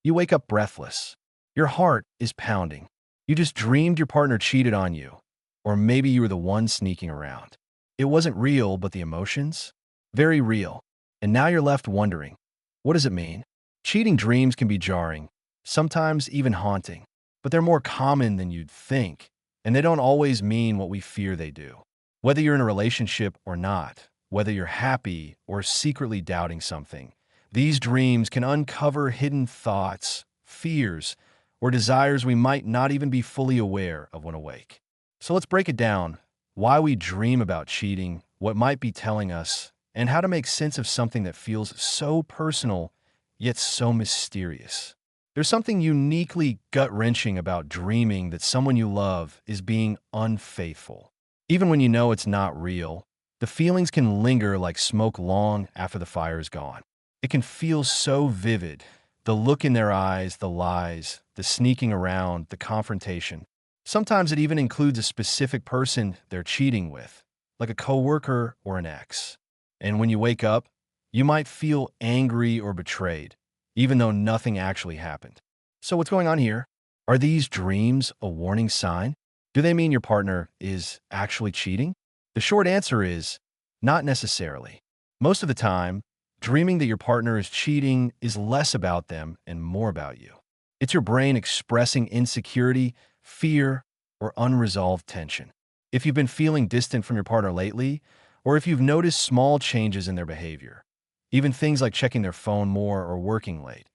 You wake up breathless. Your heart is pounding. You just dreamed your partner cheated on you. Or maybe you were the one sneaking around. It wasn't real, but the emotions? Very real. And now you're left wondering, what does it mean? Cheating dreams can be jarring, sometimes even haunting, but they're more common than you'd think, and they don't always mean what we fear they do. Whether you're in a relationship or not, whether you're happy or secretly doubting something, these dreams can uncover hidden thoughts, fears, or desires we might not even be fully aware of when awake. So let's break it down: why we dream about cheating, what might be telling us, and how to make sense of something that feels so personal yet so mysterious. There's something uniquely gut-wrenching about dreaming that someone you love is being unfaithful. Even when you know it's not real, the feelings can linger like smoke long after the fire is gone. It can feel so vivid: the look in their eyes, the lies, the sneaking around, the confrontation. Sometimes it even includes a specific person they're cheating with, like a coworker or an ex. And when you wake up, you might feel angry or betrayed, even though nothing actually happened. So what's going on here? Are these dreams a warning sign? Do they mean your partner is actually cheating? The short answer is not necessarily. Most of the time, dreaming that your partner is cheating is less about them and more about you. It's your brain expressing insecurity, fear, or unresolved tension. If you've been feeling distant from your partner lately, or if you've noticed small changes in their behavior, even things like checking their phone more or working late,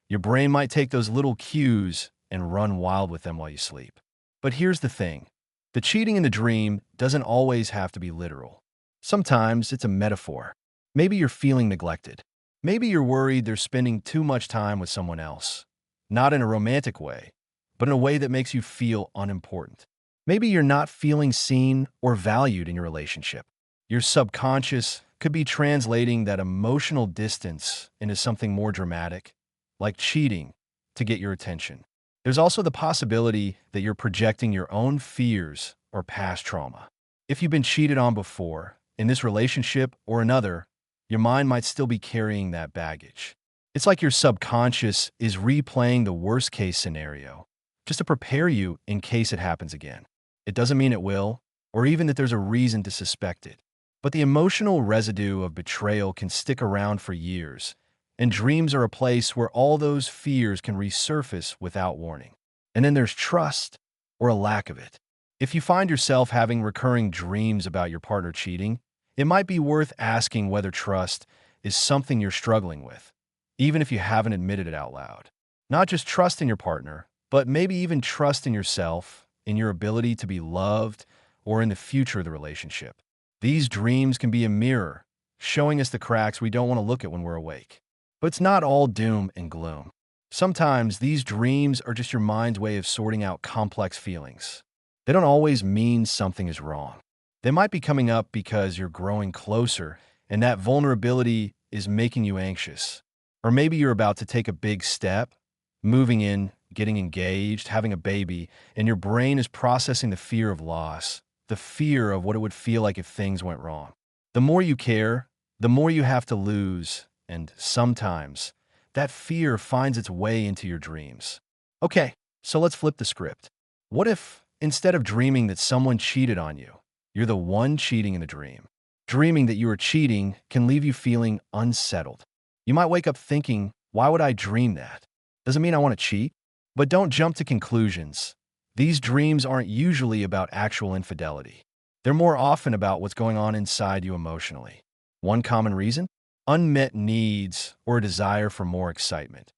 your brain might take those little cues and run wild with them while you sleep. But here's the thing: the cheating in the dream doesn't always have to be literal. Sometimes it's a metaphor. Maybe you're feeling neglected. Maybe you're worried they're spending too much time with someone else. Not in a romantic way, but in a way that makes you feel unimportant. Maybe you're not feeling seen or valued in your relationship. Your subconscious could be translating that emotional distance into something more dramatic, like cheating, to get your attention. There's also the possibility that you're projecting your own fears or past trauma. If you've been cheated on before, in this relationship or another, your mind might still be carrying that baggage. It's like your subconscious is replaying the worst-case scenario, just to prepare you in case it happens again. It doesn't mean it will, or even that there's a reason to suspect it. But the emotional residue of betrayal can stick around for years, and dreams are a place where all those fears can resurface without warning. And then there's trust, or a lack of it. If you find yourself having recurring dreams about your partner cheating, it might be worth asking whether trust is something you're struggling with, even if you haven't admitted it out loud. Not just trust in your partner, but maybe even trust in yourself, in your ability to be loved, or in the future of the relationship. These dreams can be a mirror, showing us the cracks we don't want to look at when we're awake. But it's not all doom and gloom. Sometimes these dreams are just your mind's way of sorting out complex feelings. They don't always mean something is wrong. They might be coming up because you're growing closer, and that vulnerability is making you anxious. Or maybe you're about to take a big step, moving in, getting engaged, having a baby, and your brain is processing the fear of loss, the fear of what it would feel like if things went wrong. The more you care, the more you have to lose, and sometimes that fear finds its way into your dreams. Okay, so let's flip the script. What if, instead of dreaming that someone cheated on you, you're the one cheating in the dream? Dreaming that you are cheating can leave you feeling unsettled. You might wake up thinking, why would I dream that? Doesn't mean I want to cheat. But don't jump to conclusions. These dreams aren't usually about actual infidelity. They're more often about what's going on inside you emotionally. One common reason? Unmet needs or a desire for more excitement.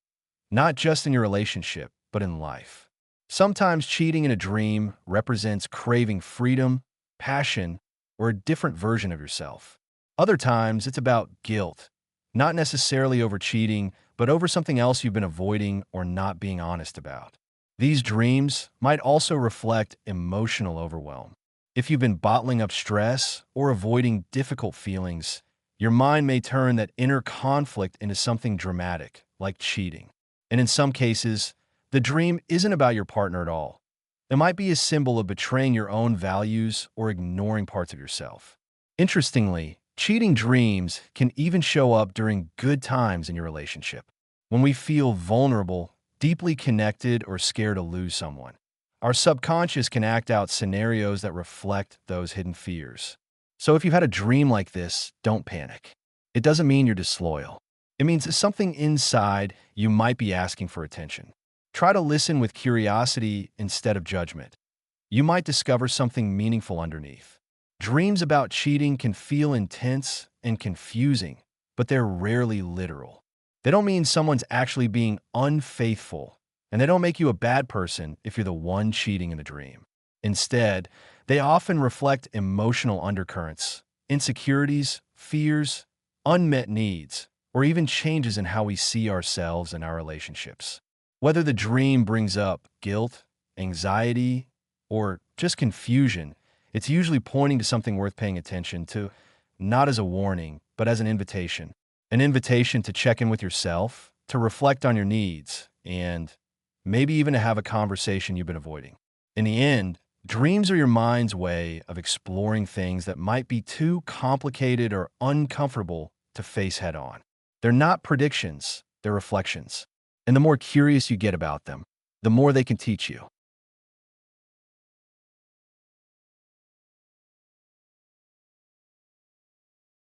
Not just in your relationship, but in life. Sometimes cheating in a dream represents craving freedom, passion, or a different version of yourself. Other times, it's about guilt, not necessarily over cheating, but over something else you've been avoiding or not being honest about. These dreams might also reflect emotional overwhelm. If you've been bottling up stress or avoiding difficult feelings, your mind may turn that inner conflict into something dramatic, like cheating. And in some cases, the dream isn't about your partner at all. It might be a symbol of betraying your own values or ignoring parts of yourself. Interestingly, cheating dreams can even show up during good times in your relationship. When we feel vulnerable, deeply connected or scared to lose someone. Our subconscious can act out scenarios that reflect those hidden fears. So if you've had a dream like this, don't panic. It doesn't mean you're disloyal. It means that something inside you might be asking for attention. Try to listen with curiosity instead of judgment. You might discover something meaningful underneath. Dreams about cheating can feel intense and confusing, but they're rarely literal. They don't mean someone's actually being unfaithful, and they don't make you a bad person if you're the one cheating in the dream. Instead, they often reflect emotional undercurrents, insecurities, fears, unmet needs, or even changes in how we see ourselves and our relationships. Whether the dream brings up guilt, anxiety, or just confusion, it's usually pointing to something worth paying attention to, not as a warning, but as an invitation. An invitation to check in with yourself, to reflect on your needs, and maybe even to have a conversation you've been avoiding. In the end, dreams are your mind's way of exploring things that might be too complicated or uncomfortable to face head on. They're not predictions, they're reflections. And the more curious you get about them, the more they can teach you.